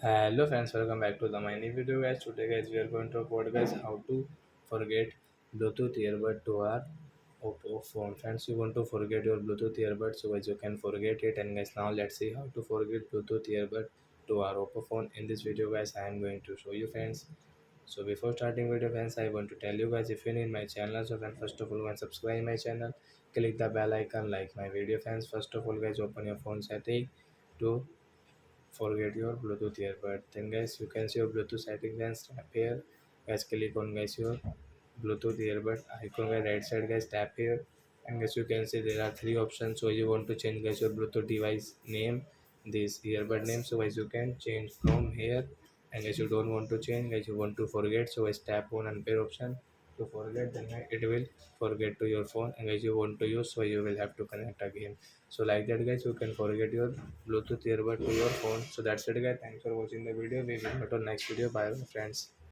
Hello friends, welcome back to the my new video guys. Today guys we are going to report guys how to forget Bluetooth earbud to our Oppo phone. Friends, you want to forget your Bluetooth earbud, so guys you can forget it. And guys, now let's see how to forget Bluetooth earbud to our Oppo phone. In this video guys, I am going to show you friends. So before starting video friends, I want to tell you guys, if you need my channel, so then first of all guys subscribe my channel, click the bell icon, like my video friends. First of all guys, open your phone setting to forget your Bluetooth earbud. Then guys, you can see your Bluetooth settings and tap here. Guys, click on guys your Bluetooth earbud icon guys, right side guys, tap here. And guys, you can see there are three options. So you want to change guys your Bluetooth device name, this earbud name, so guys you can change from here. And guys, you don't want to change guys, you want to forget, so guys tap on unpair option to forget. Then it will forget to your phone. And guys, you want to use, so you will have to connect again. So like that guys, you can forget your Bluetooth earbud to your phone. So that's it guys, thanks for watching the video. We will meet on next video. Bye friends.